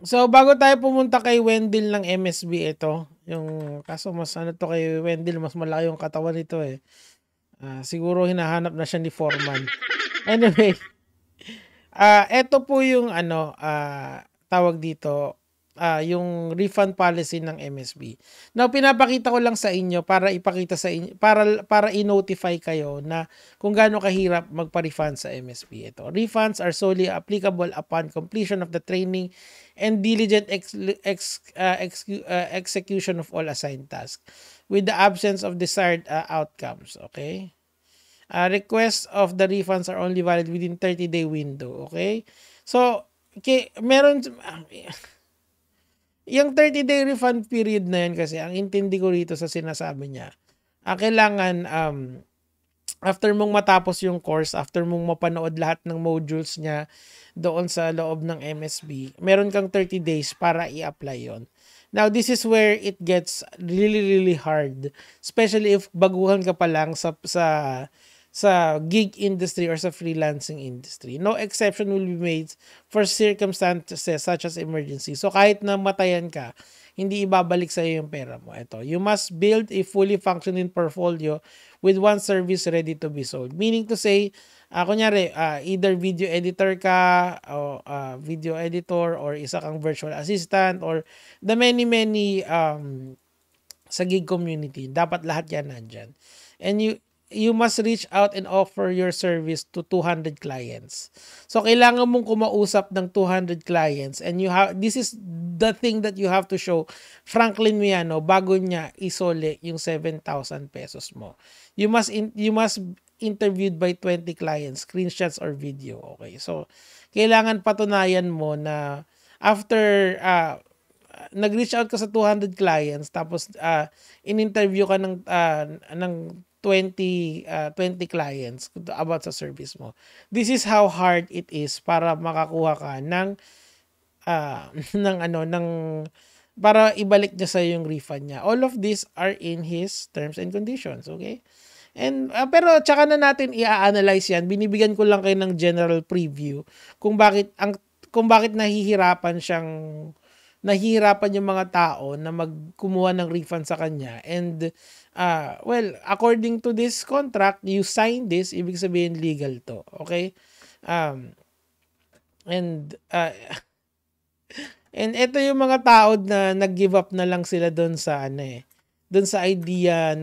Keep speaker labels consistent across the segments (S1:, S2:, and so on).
S1: So, bago tayo pumunta kay Wendell ng MSB, ito. Yung, kaso mas ano to kay Wendell, mas malaki yung katawan nito eh. Siguro hinahanap na siya ni Foreman. Anyway, ito po yung ano, tawag dito, yung refund policy ng MSB. Now, pinapakita ko lang sa inyo para ipakita sa inyo, para i-notify kayo na kung gaano kahirap magpa-refund sa MSB. Ito, refunds are solely applicable upon completion of the training and diligent execution of all assigned tasks with the absence of desired outcomes. Okay? Requests of the refunds are only valid within 30-day window. Okay? So, meron yung 30-day refund period na yan kasi, ang intindi ko rito sa sinasabi niya, kailangan after mong matapos yung course, after mong mapanood lahat ng modules niya doon sa loob ng MSB, meron kang 30 days para i-apply yon. Now, this is where it gets really, really hard, especially if baguhan ka pa lang sa gig industry or sa freelancing industry. No exception will be made for circumstances such as emergency. So kahit na matayan ka, hindi ibabalik sa iyo yung pera mo. Ito, you must build a fully functioning portfolio with one service ready to be sold. Meaning to say, kunyari, either video editor ka, o video editor, or isa kang virtual assistant, or the many sa gig community. Dapat lahat yan nandyan. And you must reach out and offer your service to 200 clients. So, kailangan mong kumausap ng 200 clients, and this is the thing that you have to show Franklin Miano bago niya isole yung 7,000 pesos mo. You must interviewed by 20 clients, screenshots or video. Okay, so kailangan patunayan mo na after nag-reach out ka sa 200 clients, tapos in-interview ka ng 20 clients about sa service mo. This is how hard it is para makakuha ka ng para ibalik niya sa yung refund niya. All of these are in his terms and conditions, okay? And pero tsaka na natin i-analyze yan. Binibigyan ko lang kayo ng general preview kung bakit nahihirapan yung mga tao na magkumuha ng refund sa kanya. And well, according to this contract, you sign this, ibig sabihin legal to. Okay? And ito yung mga tao na nag-give up na lang sila doon sa doon sa idea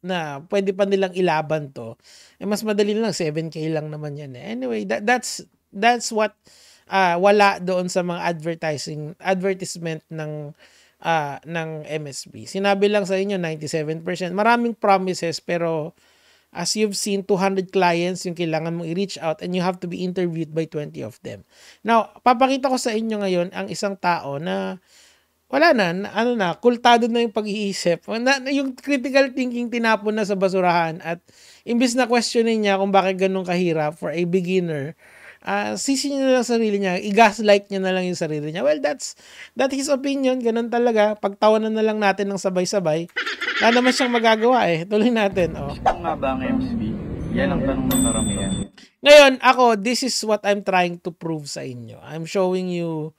S1: na pwede pa nilang ilaban to. Mas madali lang, 7K lang naman yan. Anyway, that's what wala doon sa mga advertisement ng MSB. Sinabi lang sa inyo 97%. Maraming promises, pero as you've seen, 200 clients yung kailangan mong i-reach out, and you have to be interviewed by 20 of them. Now, papakita ko sa inyo ngayon ang isang tao na wala na, kultado na yung pag-iisip. Yung critical thinking tinapon na sa basurahan, at imbis na questionin niya kung bakit ganun kahirap for a beginner, sisi niya na lang sarili niya, i-gaslight niya na lang yung sarili niya. Well, that's his opinion, ganun talaga. Pagtawanan na lang natin ng sabay-sabay. Wala naman siyang magagawa eh. Tuloy natin.
S2: Ano nga ba ang MSB? Yan ang tanong ng karamihan.
S1: Ngayon, this is what I'm trying to prove sa inyo. I'm showing you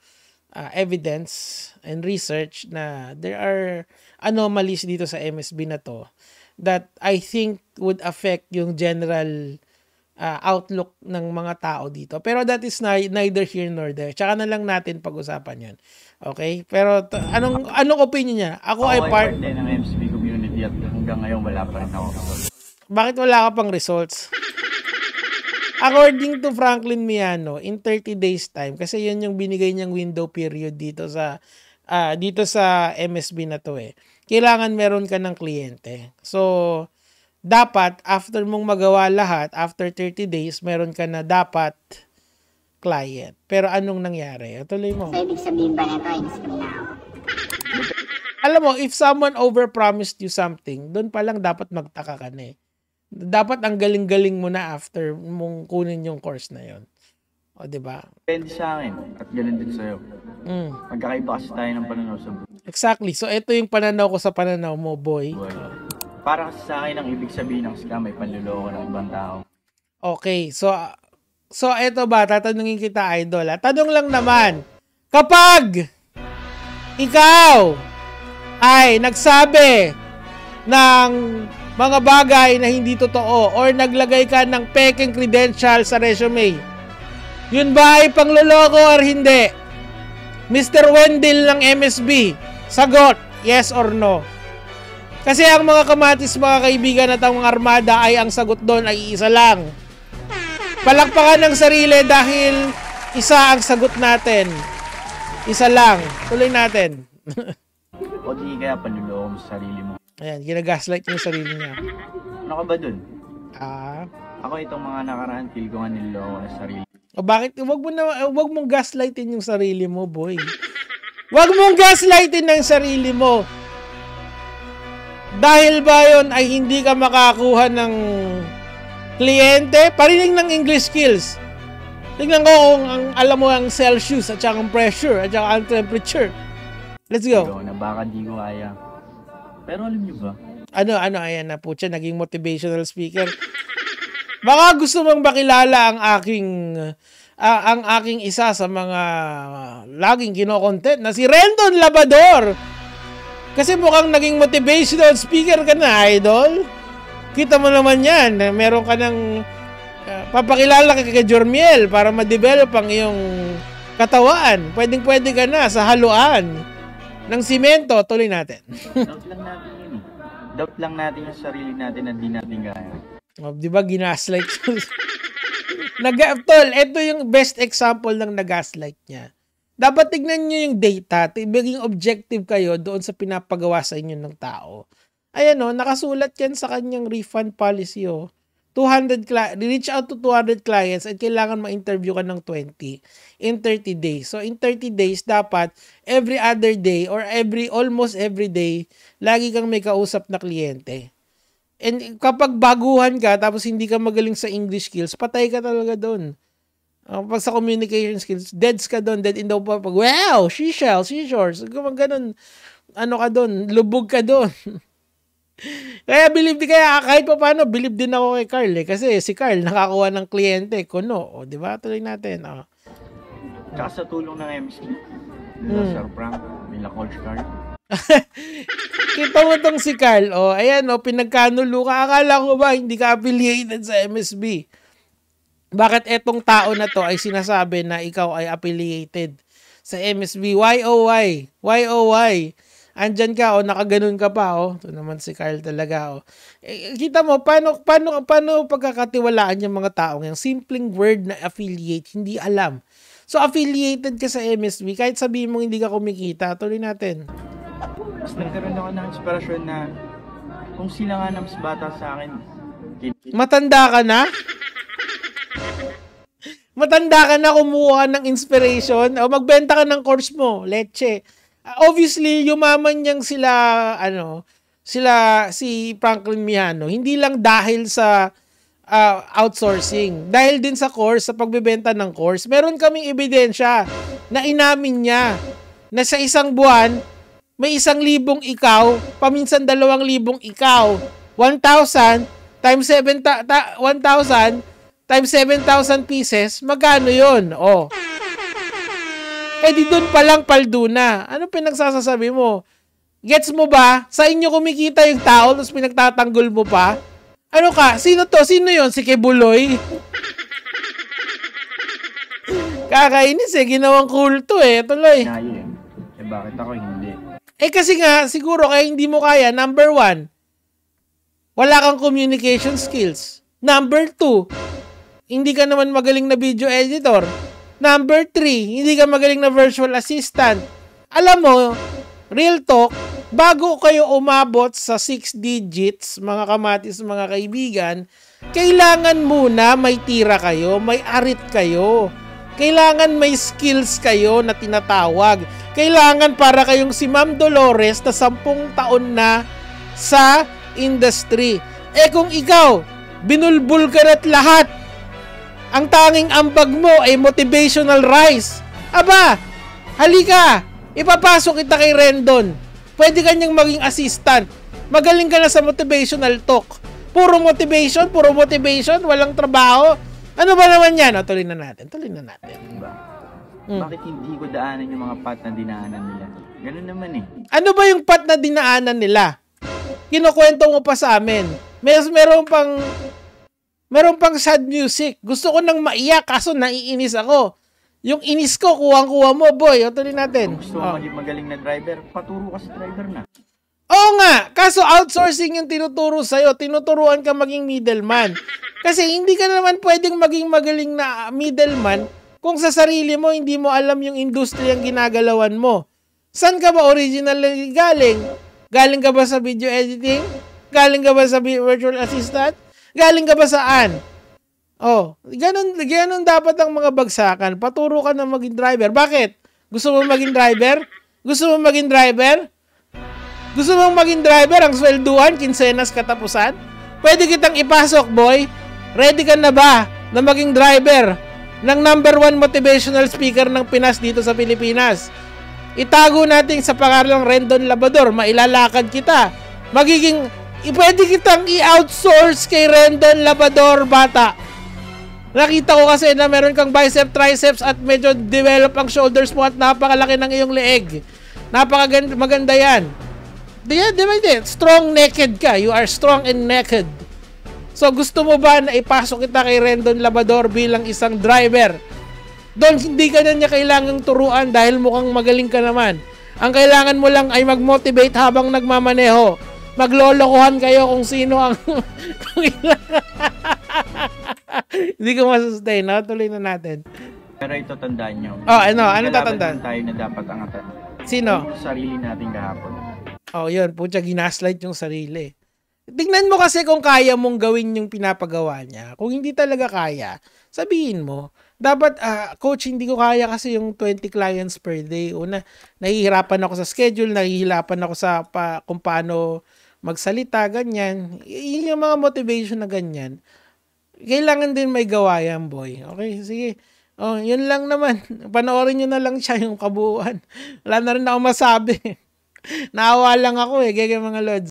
S1: evidence and research na there are anomalies dito sa MSB na to that I think would affect yung general outlook ng mga tao dito. Pero that is neither here nor there. Tsaka na lang natin pag-usapan yun. Okay? Pero anong opinion niya? Ako ay part
S2: din ng MSB community, at hanggang ngayon wala pa rin ako.
S1: Bakit wala ka pang results? According to Franklin Miano, in 30 days time, kasi yun yung binigay niyang window period dito sa MSB na to eh. Kailangan meron ka ng kliyente. So, dapat, after mong magawa lahat, after 30 days, meron ka na dapat client. Pero anong nangyari? Tuloy mo.
S3: So, ibig sabihin ba nito, in-scam na ako?
S1: Alam mo, if someone overpromised you something, doon pa lang dapat magtaka ka na eh. Dapat ang galing-galing mo na after mong kunin yung course na yon. O, diba?
S2: Depende sa akin, at ganun din sa'yo. Magkakaiba kasi tayo ng pananaw sa buhay.
S1: Exactly. So, ito yung pananaw ko sa pananaw mo, boy.
S2: Para kasi sa akin, ang ibig sabihin ng scam ay panluloko ng ibang tao.
S1: Okay. So ito ba, tatanungin kita, idol. Tanong lang naman. Kapag ikaw ay nagsabi ng mga bagay na hindi totoo or naglagay ka ng peking credential sa resume, yun ba ay pangloloko or hindi? Mr. Wendell ng MSB, sagot, yes or no? Kasi ang mga kamatis, mga kaibigan at ang mga armada ay ang sagot doon ay isa lang. Palakpakan ng sarili dahil isa ang sagot natin. Isa lang. Tuloy natin.
S2: O di kaya panluloko mo sa sarili mo.
S1: Ayan, ginagaslight yung sarili niya.
S2: Ano ka ba dun?
S1: Ah.
S2: Ako itong mga nakaraan, feel ko nga niloloko na sarili.
S1: O bakit? Wag mong gaslightin yung sarili mo, boy. Wag mong gaslightin ang sarili mo. Dahil ba yun ay hindi ka makakuha ng kliyente? Parinig ng English skills. Tingnan ko kung alam mo ang Celsius at saka ang pressure at saka ang temperature. Let's go.
S2: Ikaw na baka di ko kaya. Pero alam niyo ba?
S1: Ano, ayan na po siya, naging motivational speaker. Baka gusto mong makilala ang aking isa sa mga laging kino-content na si Rendon Labador. Kasi mukhang naging motivational speaker ka na, idol. Kita mo naman yan. Meron ka ng papakilala ka kay Jormiel para ma-develop ang iyong katawan. Pwedeng-pwede ka na sa haluan ng simento. Tuloy natin.
S2: Doubt lang natin yun. Doubt lang natin yung sarili natin na di natin kaya.
S1: Oh, di ba ginaslight? Tol, ito yung best example ng nagaslight niya. Dapat tignan nyo yung data, maging objective kayo doon sa pinapagawa sa inyo ng tao. Ayan o, nakasulat yan sa kanyang refund policy o. Reach out to 200 clients at kailangan ma-interview ka ng 20 in 30 days. So in 30 days, dapat every other day or almost every day, lagi kang may kausap na kliyente. And kapag baguhan ka, tapos hindi ka magaling sa English skills, patay ka talaga doon. Pag sa communication skills, deads ka doon, dead in the pag, wow, seashores, ganun, ano ka doon, lubog ka doon. Kaya kahit pa paano, believe din ako kay Carl eh, kasi si Carl nakakuha ng kliyente, kuno, o, di ba? Tuloy natin, o.
S2: Tsaka sa tulong ng MC, Sir Frank, nila Coach Carl.
S1: Kita mo tong si Carl, o, ayan, o, pinagkanulo ka, akala ko ba, hindi ka affiliated sa MSB. Bakit etong tao na to ay sinasabi na ikaw ay affiliated sa MSB? Why? Andyan ka o nakaganon ka pa o. Ito naman si Carl talaga o. Kita mo paano pagkakatiwalaan yung mga taong yung simpleng word na affiliate, hindi alam. So affiliated ka sa MSB kahit sabihin mo hindi ka kumikita. Tuloy natin.
S2: Mas nagkaroon ako ng inspirasyon na kung sila nga na mas bata sa akin.
S1: Matanda ka na? Matanda ka na, kumuha ng inspiration o magbenta ka ng course mo, leche. Obviously, yumaman niyang si Franklin Miano, hindi lang dahil sa outsourcing, dahil din sa course, sa pagbebenta ng course. Meron kaming ebidensya na inamin niya na sa isang buwan, may 1,000 ikaw, paminsan 2,000 ikaw, 1,000 times 7,000 pieces, magkano yun? Oh. Eh di doon palang paldo na. Ano pinagsasasabi mo? Gets mo ba? Sa inyo kumikita yung tao, tapos pinagtatanggol mo pa? Ano ka? Sino to? Sino yon? Si Kebuloy? Kakainis eh. Ginawang kulto eh. Tuloy.
S2: Eh bakit ako hindi?
S1: Eh kasi nga, siguro kaya hindi mo kaya. Number 1, wala kang communication skills. Number 2, hindi ka naman magaling na video editor. Number 3, hindi ka magaling na virtual assistant. Alam mo, real talk, bago kayo umabot sa 6 digits, mga kamatis, mga kaibigan, kailangan muna may tira kayo, may arit kayo. Kailangan may skills kayo na tinatawag. Kailangan para kayong si Ma'am Dolores na 10 taon na sa industry. Eh kung ikaw, binulbul ka na't lahat, ang tanging ambag mo ay motivational rice. Aba, halika, ipapasok kita kay Rendon. Pwede ka niyang maging assistant. Magaling ka na sa motivational talk. Puro motivation, walang trabaho. Ano ba naman yan? O, tuloy na natin.
S2: Diba? bakit hindi ko daanan yung mga path na dinaanan nila? Ganun naman eh.
S1: Ano ba yung path na dinaanan nila? Kinukwento mo pa sa amin. Meron pang sad music. Gusto ko nang maiyak kaso naiinis ako. Yung inis ko, kuwang-kuwa mo, boy. O, tuloy natin.
S2: Kung gusto mo maging magaling na driver, paturo ka sa driver na.
S1: Oo nga, kaso outsourcing yung tinuturo sa'yo. Tinuturuan ka maging middleman. Kasi hindi ka naman pwedeng maging magaling na middleman kung sa sarili mo hindi mo alam yung industry ang ginagalawan mo. Saan ka ba originally galing? Galing ka ba sa video editing? Galing ka ba sa virtual assistant? Galing ka ba saan? Oh, ganun dapat ang mga bagsakan. Paturo ka na maging driver. Bakit? Gusto mo maging driver? Gusto mo maging driver? Gusto mong maging driver, ang swelduhan, kinsenas katapusan? Pwede kitang ipasok, boy. Ready ka na ba na maging driver ng #1 motivational speaker ng Pinas dito sa Pilipinas? Itago natin sa pangalang Rendon Labrador. Mailalakad kita. Pwede kitang i-outsource kay Rendon Labrador, bata. Nakita ko kasi na meron kang bicep, triceps at medyo develop ang shoulders mo at napakalaki ng iyong leeg. Maganda yan. Diba? Strong naked ka. You are strong and naked. So gusto mo ba na ipasok kita kay Rendon Labrador bilang isang driver? Doon hindi ka na niya kailangang turuan dahil mukhang magaling ka naman. Ang kailangan mo lang ay mag-motivate habang nagmamaneho. Maglolokohan kayo kung sino ang... Hindi ko masustain, no? Tuloy na natin.
S2: Pero ito tandaan nyo.
S1: Oh, ano tatandaan?
S2: Tayo na dapat angatan.
S1: Sino?
S2: Yung sarili natin kahapon.
S1: Oh, yun. Pucha, ginaslight yung sarili. Tingnan mo kasi kung kaya mong gawin yung pinapagawa niya. Kung hindi talaga kaya, sabihin mo. Dapat, coach, hindi ko kaya kasi yung 20 clients per day. Una, nahihirapan ako sa schedule, nahihirapan ako sa kung paano magsalita, ganyan. Yun yung mga motivation na ganyan. Kailangan din may gawa yan, boy. Okay, sige. Oh, yun lang naman. Panoorin nyo na lang siya yung kabuuan. Wala na rin ako masabi. Naawa lang ako eh, gaya mga lods.